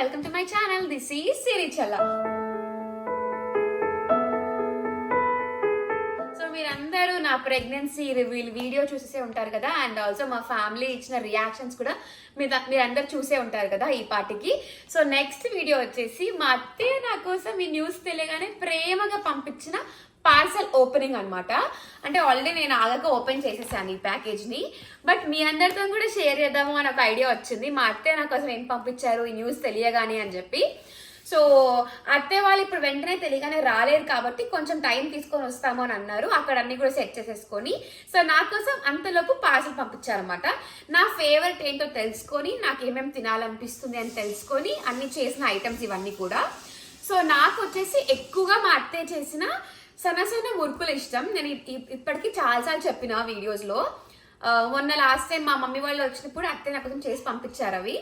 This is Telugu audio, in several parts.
Welcome to my channel. This is Sirichalla. So మీరందరూ నా ప్రెగ్నెన్సీ రివీల్ వీడియో చూసే ఉంటారు కదా, అండ్ ఆల్సో మా ఫ్యామిలీ ఇచ్చిన రియాక్షన్స్ కూడా మీరందరూ చూసే ఉంటారు కదా ఈ పార్టీకి. సో నెక్స్ట్ వీడియో వచ్చేసి మా అత్తయ్య నా కోసం ఈ న్యూస్ తెలియగానే ప్రేమగా పంపించిన పార్సల్ ఓపెనింగ్ అనమాట. అంటే ఆల్రెడీ నేను ఆగక ఓపెన్ చేసేసాను ఈ ప్యాకేజ్ ని, బట్ మీ అందరితో కూడా షేర్ చేద్దాము అని ఒక ఐడియా వచ్చింది. మా అత్తయ్య నా కోసం ఏం పంపించారు ఈ న్యూస్ తెలియగానే అని చెప్పి. సో అత్తయ్య వాళ్ళు ఇప్పుడు వెంటనే తెలియగానే రాలేరు కాబట్టి కొంచెం టైం తీసుకొని వస్తాము అని అన్నారు. అక్కడ అన్ని కూడా సెట్ చేసేసుకొని, సో నా కోసం అంతలోపు పార్సల్ పంపించారనమాట. నా ఫేవరెట్ ఏంటో తెలుసుకొని, నాకు ఏమేమి తినాలనిపిస్తుంది అని తెలుసుకొని అన్ని చేసిన ఐటమ్స్ ఇవన్నీ కూడా. సో నాకు వచ్చేసి ఎక్కువగా మా అత్తయ్య చేసిన సన్న మురుకులు ఇష్టం. నేను ఇప్పటికీ చాలాసార్లు చెప్పిన వీడియోస్ లో. మొన్న లాస్ట్ టైం మా మమ్మీ వాళ్ళు వచ్చినప్పుడు అత్తయ్య నా కోసం చేసి పంపించారు. అవి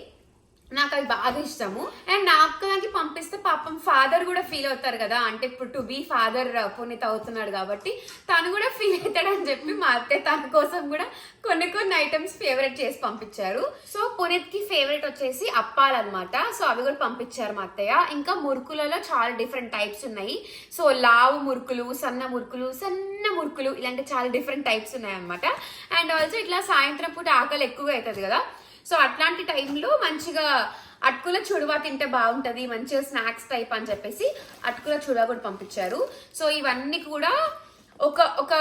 నాకు అవి బాగా ఇష్టము. అండ్ నాకు పంపిస్తే పాపం ఫాదర్ కూడా ఫీల్ అవుతారు కదా, అంటే ఇప్పుడు టు బీ ఫాదర్ పునీత్ అవుతున్నాడు కాబట్టి తను కూడా ఫీల్ అవుతాడని చెప్పి మా అత్తయ్య తన కోసం కూడా కొన్ని ఐటమ్స్ ఫేవరెట్ చేసి పంపించారు. సో పునీత్ కి ఫేవరెట్ వచ్చేసి అప్పాలన్నమాట. సో అవి కూడా పంపించారు మా అత్తయ్య. ఇంకా మురుకులలో చాలా డిఫరెంట్ టైప్స్ ఉన్నాయి. సో లావు మురుకులు, సన్న మురుకులు ఇలాంటి చాలా డిఫరెంట్ టైప్స్ ఉన్నాయి అనమాట. అండ్ ఆల్సో ఇట్లా సాయంత్రం పూట ఆకలి ఎక్కువగా అవుతుంది కదా, సో అట్లాంటి టైంలో మంచిగా అటుకుల చుడువా తింటే బాగుంటది, మంచిగా స్నాక్స్ టైప్ అని చెప్పేసి అటుకుల చుడువా కూడా పంపించారు. సో ఇవన్నీ కూడా ఒక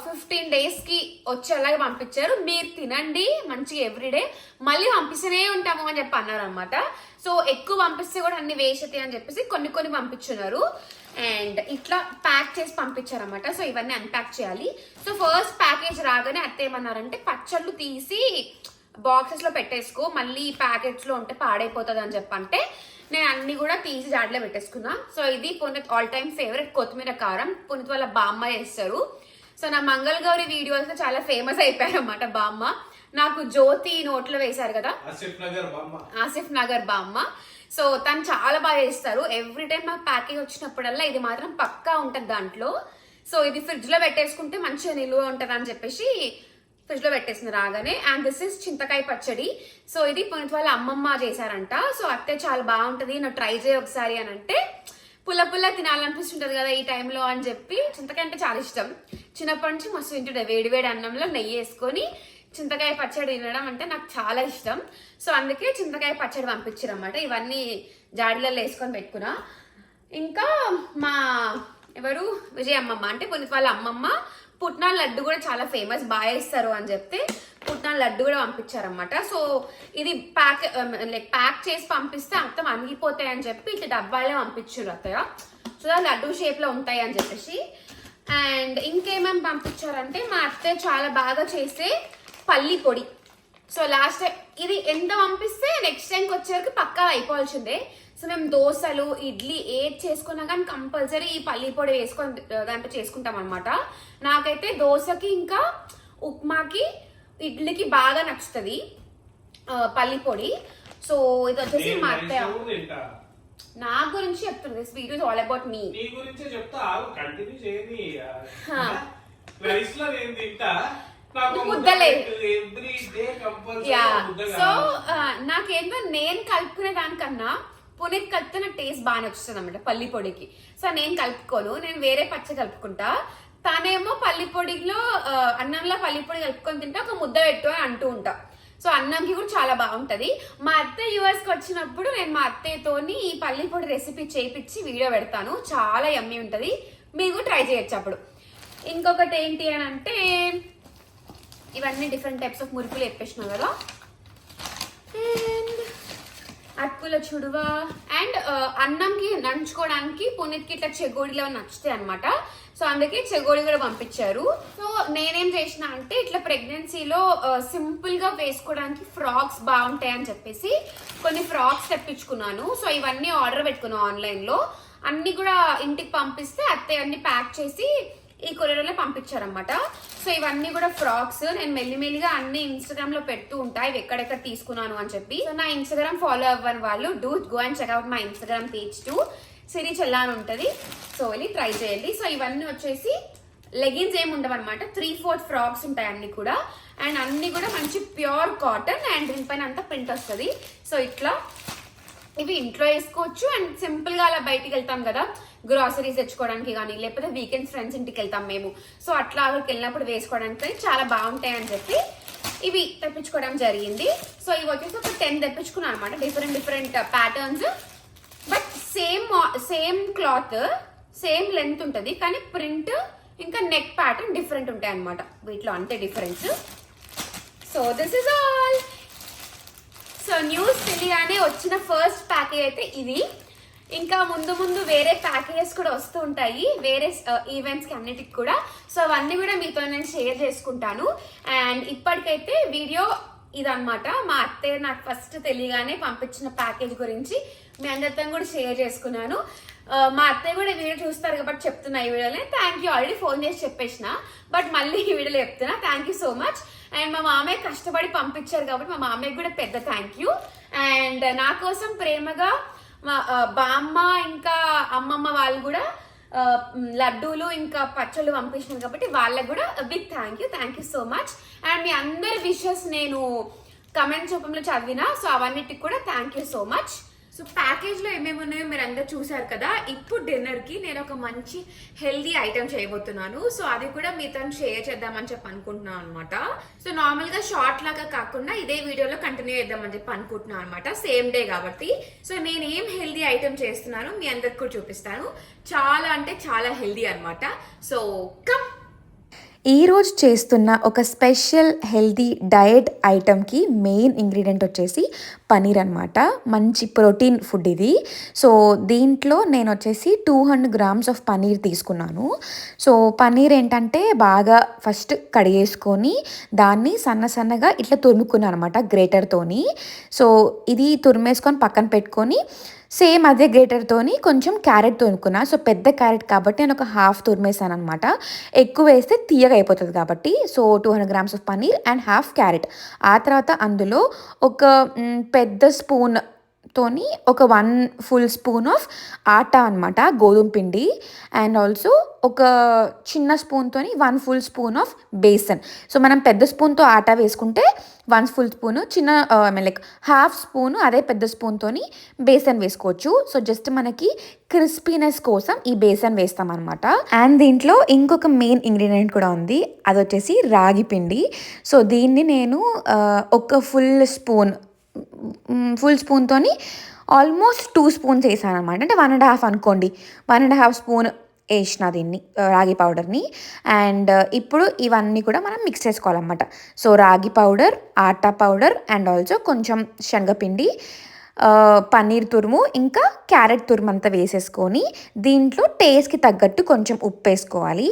15 days కి వచ్చేలాగా పంపించారు. మీరు తినండి మంచిగా ఎవ్రీడే, మళ్ళీ పంపిస్తూనే ఉంటాము అని చెప్పి అన్నారు అనమాట. సో ఎక్కువ పంపిస్తే కూడా అన్ని వేస్ట్ అని చెప్పేసి కొన్ని పంపించున్నారు. అండ్ ఇట్లా ప్యాక్ చేసి పంపించారు అనమాట. సో ఇవన్నీ అన్ప్యాక్ చేయాలి. సో ఫస్ట్ ప్యాకేజ్ రాగానే అత్త ఏమన్నారంటే పచ్చళ్ళు తీసి బాక్సెస్ లో పెట్టేసుకో, మళ్ళీ ప్యాకెట్స్ లో ఉంటే పాడైపోతుంది అని చెప్పంటే నేను అన్ని కూడా తీసి జాడలో పెట్టేసుకున్నా. సో ఇది పునీత్ ఆల్ టైమ్ ఫేవరెట్ కొత్తిమీర కారం. పునీత్ వాళ్ళ బామ్మ చేస్తారు. సో నా మంగళ గౌరి వీడియోస్ చాలా ఫేమస్ అయిపోయారు అనమాట బామ్మ. నాకు జ్యోతి నోట్లో వేశారు కదా, ఆసిఫ్ నగర్ బామ్మ. సో తను చాలా బాగా చేస్తారు. ఎవ్రీ టైం నాకు ప్యాకేజ్ వచ్చినప్పుడల్లా ఇది మాత్రం పక్కా ఉంటది దాంట్లో. సో ఇది ఫ్రిడ్జ్ లో పెట్టేసుకుంటే మంచిగా నిలువ ఉంటది అని చెప్పేసి ఫ్రిడ్జ్ లో పెట్టేసింది రాగానే. అండ్ దిస్ ఇస్ చింతకాయ పచ్చడి. సో ఇది పునీత్ వాళ్ళ అమ్మమ్మ చేశారంట. సో అత్తే చాలా బాగుంటది, నువ్వు ట్రై చేయ ఒకసారి అని అంటే పుల్ల తినాలనిపిస్తుంటది కదా ఈ టైంలో అని చెప్పి. చింతకాయ అంటే చాలా ఇష్టం, చిన్నప్పటి నుంచి మస్తు తింటుండే. వేడివేడి అన్నంలో నెయ్యి వేసుకొని చింతకాయ పచ్చడి తినడం అంటే నాకు చాలా ఇష్టం. సో అందుకే చింతకాయ పచ్చడి పంపించారు అన్నమాట. ఇవన్నీ జాడీలలో వేసుకొని పెట్టుకున్నా. ఇంకా మా ఎవరు విజయ అమ్మమ్మ అంటే పునీత్ వాళ్ళ అమ్మమ్మ పుట్నాల లడ్డు కూడా చాలా ఫేమస్, బాగా ఇస్తారు అని చెప్తే పుట్నాల లడ్డు కూడా పంపించారనమాట. సో ఇది ప్యాక్ చేసి పంపిస్తే అంతం అణిగిపోతాయి అని చెప్పి ఇట్లా డబ్బాలే పంపించారు అత్తయ్య. సో లడ్డు షేప్ లో ఉంటాయి అని చెప్పేసి. అండ్ ఇంకేమేమి పంపించారంటే మా అత్తయ్య చాలా బాగా చేసే పల్లి పొడి. సో లాస్ట్ టైం ఇది ఎంత పంపిస్తే నెక్స్ట్ టైంకి వచ్చేవరకు పక్కా అయిపోవాల్సిందే. సో మేము దోశలు, ఇడ్లీ ఏది చేసుకున్నా కానీ కంపల్సరీ ఈ పల్లి పొడి వేసుకొని దాంట్లో చేసుకుంటాం అనమాట. నాకైతే దోశకి ఇంకా ఉప్మాకి ఇడ్లీకి బాగా నచ్చుతుంది పల్లి పొడి. సో ఇది వచ్చేసి మా అత్తయ్య నా గురించి చెప్తుంది. This video is all about me. So నాకేందో నేను కలుపుకునే దానికన్నా పునీత్ కలిపితే నాకు టేస్ట్ బాగా నచ్చుతుంది అనమాట పల్లి పొడికి. సో నేను కలుపుకోను, నేను వేరే పచ్చ కలుపుకుంటా. తనేమో పల్లి పొడిలో అన్నంలో పల్లి పొడి కలుపుకొని తింటే ఒక ముద్ద పెట్టు అని అంటూ ఉంటా. సో అన్నంకి కూడా చాలా బాగుంటది. మా అత్తయ్య యూఎస్కి వచ్చినప్పుడు నేను మా అత్తయ్యతోని ఈ పల్లి పొడి రెసిపీ చేయించి వీడియో పెడతాను. చాలా యమ్మీ ఉంటది, మీరు ట్రై చేయొచ్చు అప్పుడు. ఇంకొకటి ఏంటి అని అంటే ఇవన్నీ డిఫరెంట్ టైప్స్ ఆఫ్ మురుకులు చెప్పేసినాం కదా. అండ్ అటుకుల చుడువా అండ్ అన్నంకి నంచుకోవడానికి పునీత్కి ఇట్లా చెగోడిలో నచ్చుతాయి అనమాట. సో అందుకే చెగోడి కూడా పంపించారు. సో నేనేం చేసిన అంటే ఇట్లా ప్రెగ్నెన్సీలో సింపుల్ గా వేసుకోవడానికి ఫ్రాక్స్ బాగుంటాయి అని చెప్పేసి కొన్ని ఫ్రాక్స్ తెప్పించుకున్నాను. సో ఇవన్నీ ఆర్డర్ పెట్టుకున్నాను ఆన్లైన్ లో. అన్ని కూడా ఇంటికి పంపిస్తే అత్తయ్య అన్ని ప్యాక్ చేసి ఈ కొరియర్లో పంపించారనమాట. సో ఇవన్నీ కూడా ఫ్రాక్స్. నేను మెల్లిమెల్లిగా అన్ని ఇన్స్టాగ్రామ్ లో పెడుతూ ఉంటాయి ఇవి ఎక్కడెక్కడ తీసుకున్నాను అని చెప్పి. సో నా ఇన్స్టాగ్రామ్ ఫాలో అవ్వని వాళ్ళు do go and check out my Instagram page to Sirichalla అని ఉంటది. సో వెళ్ళి ట్రై చేయండి. సో ఇవన్నీ వచ్చేసి లెగిన్స్ ఏమి ఉండవు అనమాట, 3/4 ఫ్రాక్స్ ఉంటాయి అన్ని కూడా. అండ్ అన్ని కూడా మంచి ప్యూర్ కాటన్. అండ్ దీనిపైన అంతా ప్రింట్ వస్తుంది. సో ఇట్లా ఇవి ఇంట్లో వేసుకోవచ్చు అండ్ సింపుల్గా అలా బయటికి వెళ్తాం కదా గ్రాసరీస్ తెచ్చుకోవడానికి కానీ, లేకపోతే వీకెండ్స్ ఫ్రెండ్స్ ఇంటికి వెళ్తాం మేము, సో అట్లా అక్కడికి వెళ్ళినప్పుడు వేసుకోవడానికి చాలా బాగుంటాయి అని చెప్పి ఇవి తెప్పించుకోవడం జరిగింది. సో ఇవి వచ్చేసి ఒక 10 తెప్పించుకున్నాను అనమాట, different patterns. But same cloth, same length ఉంటుంది, కానీ ప్రింట్ ఇంకా నెక్ ప్యాటర్న్ డిఫరెంట్ ఉంటాయి అనమాట వీటిలో, అంతే difference. So this is all. So news తెలియగానే వచ్చిన ఫస్ట్ ప్యాకేజ్ అయితే ఇది. ఇంకా ముందు వేరే ప్యాకేజెస్ కూడా వస్తూ ఉంటాయి వేరే ఈవెంట్స్కి అన్నిటికి కూడా. సో అవన్నీ కూడా మీతో నేను షేర్ చేసుకుంటాను. అండ్ ఇప్పటికైతే వీడియో ఇదన్నమాట, మా అత్తయ్య నాకు ఫస్ట్ తెలియగానే పంపించిన ప్యాకేజ్ గురించి మీ అందరితో కూడా షేర్ చేసుకున్నాను. మా అత్తయ్య కూడా వీడియో చూస్తారు కాబట్టి చెప్తున్నా ఈ వీడియోలో. థ్యాంక్ యూ, ఆల్రెడీ ఫోన్ చేసి చెప్పేసిన, బట్ మళ్ళీ ఈ వీడియోలో చెప్తున్నా. Thank you so much. And మా మామయ్య కష్టపడి పంపించారు కాబట్టి మా మామయ్యకి కూడా పెద్ద థ్యాంక్ యూ. అండ్ నా కోసం ప్రేమగా మా బామ్మ ఇంకా అమ్మమ్మ వాళ్ళు కూడా లడ్డూలు ఇంకా పచ్చళ్ళు పంపించినారు కాబట్టి వాళ్ళకి కూడా big thank you so much. And మీ అందరి విషెస్ నేను కమెంట్స్ రూపంలో చదివినా, సో అవన్నిటికి కూడా thank you so much. So ప్యాకేజ్లో ఏమేమి ఉన్నాయో మీరు అందరు చూసారు కదా. ఇప్పుడు డిన్నర్కి నేను ఒక మంచి హెల్దీ ఐటమ్ చేయబోతున్నాను. సో అది కూడా మీతో షేర్ చేద్దామని చెప్పి అనుకుంటున్నాను అనమాట. సో నార్మల్గా షార్ట్ లాగా కాకుండా ఇదే వీడియోలో కంటిన్యూ చేద్దామని చెప్పి అనుకుంటున్నాను అనమాట, సేమ్ డే కాబట్టి. సో నేను ఏం హెల్దీ ఐటమ్ చేస్తున్నాను మీ అందరికి కూడా చూపిస్తాను. చాలా అంటే చాలా హెల్దీ అనమాట. So come. ఈరోజు చేస్తున్న ఒక స్పెషల్ హెల్తీ డయట్ ఐటమ్కి మెయిన్ ఇంగ్రీడియంట్ వచ్చేసి పనీర్ అనమాట. మంచి ప్రోటీన్ ఫుడ్ ఇది. సో దీంట్లో నేను వచ్చేసి 200 grams ఆఫ్ పనీర్ తీసుకున్నాను. సో పనీర్ ఏంటంటే బాగా ఫస్ట్ కడిగేసుకొని దాన్ని సన్నగా ఇట్లా తురుముకున్నాను అనమాట గ్రేటర్తోని. సో ఇది తురిమేసుకొని పక్కన పెట్టుకొని సేమ్ అదే గ్రేటర్తోని కొంచెం క్యారెట్ తురుముకున్నా. సో పెద్ద క్యారెట్ కాబట్టి నేను ఒక హాఫ్ తురిమేసాను అనమాట, ఎక్కువ వేస్తే తీయగా అయిపోతుంది కాబట్టి. So 200 grams of paneer and half carrot. ఆ తర్వాత అందులో ఒక పెద్ద స్పూన్ తోని ఒక 1 full spoon ఆఫ్ ఆటా అనమాట, గోధుమ పిండి. అండ్ ఆల్సో ఒక చిన్న స్పూన్తోని 1 full spoon of besan. So మనం పెద్ద స్పూన్తో ఆటా వేసుకుంటే 1 full spoon, చిన్న లైక్ హాఫ్ స్పూన్ అదే పెద్ద స్పూన్తోని బేసన్ వేసుకోవచ్చు. సో జస్ట్ మనకి క్రిస్పీనెస్ కోసం ఈ బేసన్ వేస్తాం అనమాట. అండ్ దీంట్లో ఇంకొక మెయిన్ ఇంగ్రీడియంట్ కూడా ఉంది, అది వచ్చేసి రాగి పిండి. సో దీన్ని నేను ఒక ఫుల్ స్పూన్తోని ఆల్మోస్ట్ 2 spoons వేసాను అనమాట. అంటే 1.5 అనుకోండి, 1.5 spoon వేసిన దీన్ని రాగి పౌడర్ని. అండ్ ఇప్పుడు ఇవన్నీ కూడా మనం మిక్స్ చేసుకోవాలన్నమాట. సో రాగి powder, atta powder and also కొంచెం శనగపిండి, పన్నీర్ తురుము ఇంకా క్యారెట్ తురుము అంతా వేసేసుకొని దీంట్లో టేస్ట్కి తగ్గట్టు కొంచెం ఉప్పు వేసుకోవాలి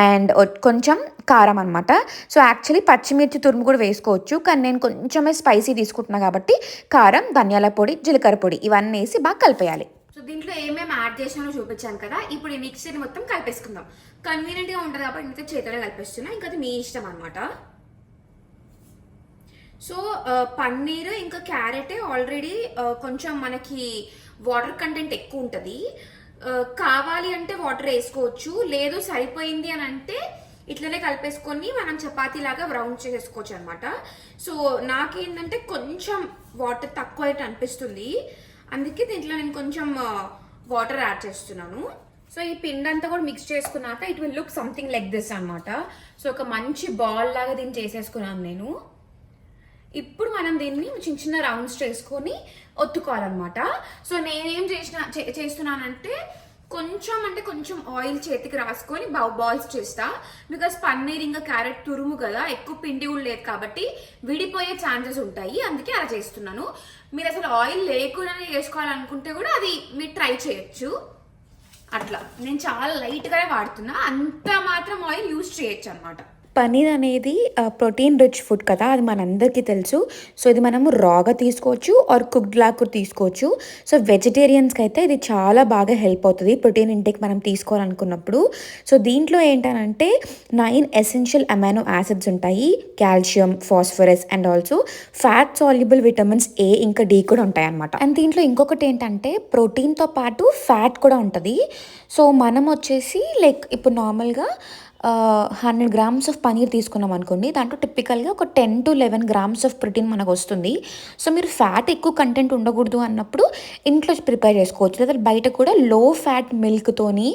అండ్ కొంచెం కారం అనమాట. సో యాక్చువల్లీ పచ్చిమిర్చి తురుము కూడా వేసుకోవచ్చు, కానీ నేను కొంచెమే స్పైసీ తీసుకుంటున్నాను కాబట్టి కారం, ధనియాల పొడి, జీలకర్ర పొడి ఇవన్నీ వేసి బాగా కలిపేయాలి. సో దీంట్లో ఏమేమి యాడ్ చేసినానో చూపించాను కదా. ఇప్పుడు ఈ మిక్సర్ని మొత్తం కలిపేసుకుందాం. కన్వీనియంట్గా ఉంటుంది కాబట్టి ఇంత చేతిలో కలిపేస్తున్నా, ఇంకా అది మీ ఇష్టం అనమాట. సో పన్నీర్ ఇంకా క్యారెట్ ఆల్రెడీ కొంచెం మనకి వాటర్ కంటెంట్ ఎక్కువ ఉంటుంది. కావాలి అంటే వాటర్ వేసుకోవచ్చు, లేదు సరిపోయింది అని అంటే ఇట్లనే కలిపేసుకొని మనం చపాతీ లాగా రౌండ్ చేసేసుకోవచ్చు అనమాట. సో నాకేంటంటే కొంచెం వాటర్ తక్కువ అయితే అనిపిస్తుంది, అందుకే దీంట్లో నేను కొంచెం వాటర్ యాడ్ చేస్తున్నాను. సో ఈ పిండి అంతా కూడా మిక్స్ చేసుకున్నాక it will look something like this అనమాట. సో ఒక మంచి బాల్ లాగా దీన్ని చేసేసుకున్నాను నేను. ఇప్పుడు మనం దీన్ని చిన్న రౌండ్స్ చేసుకొని ఒత్తుకోవాలన్నమాట. సో నేనేం చేస్తున్నానంటే కొంచెం ఆయిల్ చేతికి రాసుకొని బాల్స్ చేస్తా. బికాస్ పన్నీర్ ఇంకా క్యారెట్ తురుము కదా, ఎక్కువ పిండి కూడా లేదు కాబట్టి విడిపోయే ఛాన్సెస్ ఉంటాయి, అందుకే అలా చేస్తున్నాను. మీరు అసలు ఆయిల్ లేకుండానే చేసుకోవాలనుకుంటే కూడా అది మీరు ట్రై చేయొచ్చు. అట్లా నేను చాలా లైట్గానే వాడుతున్నా, అంత మాత్రం ఆయిల్ యూజ్ చేయొచ్చు అనమాట. పనీర్ అనేది ప్రోటీన్ రిచ్ ఫుడ్ కదా, అది మనందరికీ తెలుసు. సో ఇది మనము రాగా తీసుకోవచ్చు ఆర్ కుక్డ్ లాగా కూడా తీసుకోవచ్చు. సో వెజిటేరియన్స్కి అయితే ఇది చాలా బాగా హెల్ప్ అవుతుంది ప్రోటీన్ ఇంటేక్ మనం తీసుకోవాలనుకున్నప్పుడు. సో దీంట్లో ఏంటంటే 9 essential అమైనో యాసిడ్స్ ఉంటాయి, calcium, phosphorus and also fat soluble vitamins A ఇంకా D కూడా ఉంటాయి అన్నమాట. అండ్ దీంట్లో ఇంకొకటి ఏంటంటే ప్రోటీన్తో పాటు ఫ్యాట్ కూడా ఉంటుంది. సో మనం వచ్చేసి లైక్ ఇప్పుడు నార్మల్గా 100 గ్రామ్స్ ఆఫ్ పనీర్ తీసుకున్నాం అనుకోండి, దాంట్లో టిపికల్గా ఒక 10 to 11 గ్రామ్స్ ఆఫ్ ప్రోటీన్ మనకు వస్తుంది. సో మీరు ఫ్యాట్ ఎక్కువ కంటెంట్ ఉండకూడదు అన్నప్పుడు ఇంట్లో ప్రిపేర్ చేసుకోవచ్చు, లేదా బయట కూడా లో ఫ్యాట్ మిల్క్తోని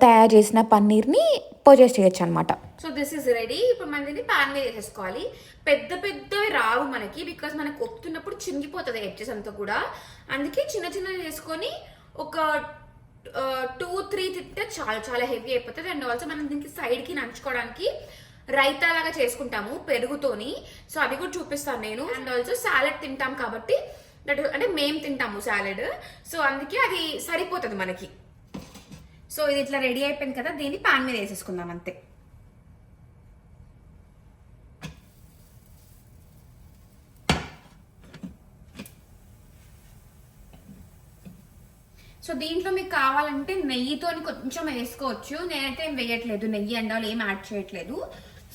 తయారు చేసిన పన్నీర్ని పర్చేస్ చేయొచ్చు అనమాట. So this is ready. ఇప్పుడు మనం దీన్ని పాన్ మీద వేసేసుకోవాలి. పెద్ద పెద్దవి రావు మనకి, బికాస్ మనకు కొట్టుతున్నప్పుడు చినిగిపోతుంది ఎడ్జెస్ అంతా కూడా. అందుకే చిన్న చిన్నవి వేసుకొని ఒక 2-3 తింటే చాలా చాలా హెవీ అయిపోతుంది. అండ్ ఆల్సో మనం దీనికి సైడ్కి నంచుకోవడానికి రైతా లాగా చేసుకుంటాము పెరుగుతోని. సో అది కూడా చూపిస్తాను నేను. అండ్ ఆల్సో సాలెడ్ తింటాం కాబట్టి అంటే మేము తింటాము సాలెడ్, సో అందుకే అది సరిపోతుంది మనకి. సో ఇది ఇట్లా రెడీ అయిపోయింది కదా, దీన్ని పాన్ మీద వేసేసుకుందాం అంతే. సో దీంట్లో మీకు కావాలంటే నెయ్యితో కొంచెం వేసుకోవచ్చు. నేనైతే ఏం వేయట్లేదు, నెయ్యి అండ్ ఏం యాడ్ చేయట్లేదు,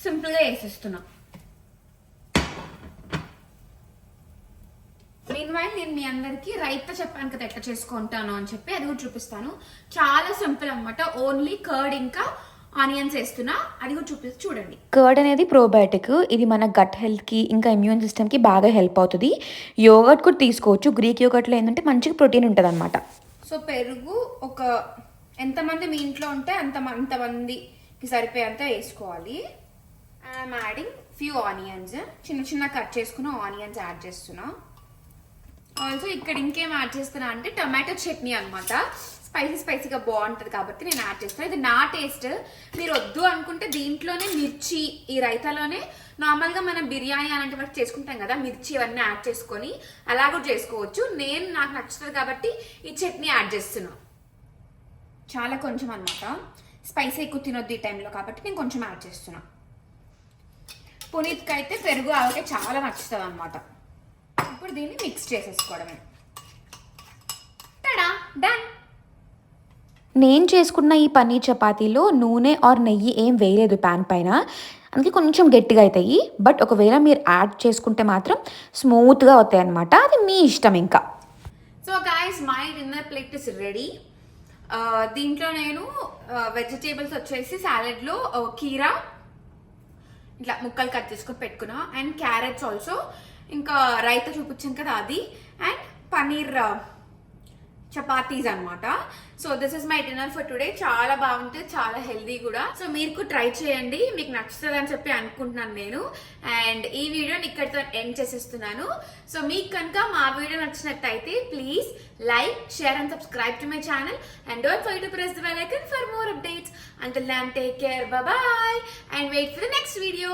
సింపుల్గా వేసేస్తున్నా. మీన్వైల్ నేను మీ అందరికి రైతా చెప్పాను కదా ఎట్లా చేసుకుంటాను అని చెప్పి, అది కూడా చూపిస్తాను. చాలా సింపుల్ అనమాట. ఓన్లీ కర్డ్ ఇంకా ఆనియన్స్ వేస్తున్నా, అది కూడా చూడండి. కర్డ్ అనేది ప్రోబయాటిక్, ఇది మన గట్ హెల్త్కి ఇంకా ఇమ్యూన్ సిస్టమ్కి బాగా హెల్ప్ అవుతుంది. యోగర్ట్ కూడా తీసుకోవచ్చు. గ్రీక్ యోగర్ట్లో ఏంటంటే మంచిగా ప్రోటీన్ ఉంటుంది అనమాట. సో పెరుగు ఒక ఎంతమంది మీ ఇంట్లో ఉంటే అంతమందికి సరిపోయేంత వేసుకోవాలి. ఐఎమ్ యాడింగ్ ఫ్యూ ఆనియన్స్, చిన్న చిన్న కట్ చేసుకున్న ఆనియన్స్ యాడ్ చేస్తున్నా. ఆల్సో ఇక్కడ ఇంకేం యాడ్ చేస్తున్నా అంటే టొమాటో చట్నీ అనమాట. స్పైసీగా బాగుంటుంది కాబట్టి నేను యాడ్ చేస్తాను. ఇది నా టేస్ట్. మీరు వద్దు అనుకుంటే దీంట్లోనే మిర్చి, ఈ రైతాలోనే నార్మల్గా మనం బిర్యానీ అలాంటి వాటి చేసుకుంటాం కదా, మిర్చి ఇవన్నీ యాడ్ చేసుకొని అలా కూడా చేసుకోవచ్చు. నాకు నచ్చుతుంది కాబట్టి ఈ చట్నీ యాడ్ చేస్తున్నా. చాలా కొంచెం అనమాట, స్పైసీ ఎక్కువ తినొద్దు ఈ టైంలో కాబట్టి నేను కొంచెం యాడ్ చేస్తున్నా. పునీత్కి అయితే పెరుగు అలాగే చాలా నచ్చుతుంది అనమాట. ఇప్పుడు దీన్ని మిక్స్ చేసేసుకోవడమే. Tada, done. నేను చేసుకున్న ఈ పన్నీర్ చపాతీలో నూనె ఆర్ నెయ్యి ఏం వేయలేదు ప్యాన్ పైన, అందుకే కొంచెం గట్టిగా అవుతాయి. బట్ ఒకవేళ మీరు యాడ్ చేసుకుంటే మాత్రం స్మూత్గా అవుతాయి అనమాట. అది మీ ఇష్టం ఇంకా. So guys, my dinner plate is ready. దీంట్లో నేను వెజిటేబుల్స్ వచ్చేసి సాలెడ్లో కీరా ఇట్లా ముక్కలు కట్ చేసుకొని పెట్టుకున్నా, అండ్ క్యారెట్స్ ఆల్సో, ఇంకా రైతా చూపించాను కదా అది, అండ్ పన్నీర్ చపాతీస్ అనమాట. So this is my dinner for today. చాలా బాగుంటుంది, చాలా హెల్దీ కూడా. సో మీరు కూడా ట్రై చేయండి, మీకు నచ్చుతుంది అని చెప్పి అనుకుంటున్నాను నేను. అండ్ ఈ వీడియోని ఇక్కడితో ఎండ్ చేసేస్తున్నాను. సో మీకు కనుక మా వీడియో నచ్చినట్టయితే please like, share and subscribe to my channel. And don't forget to press the bell icon for more updates. Until then, take care, bye bye, and wait for the next video.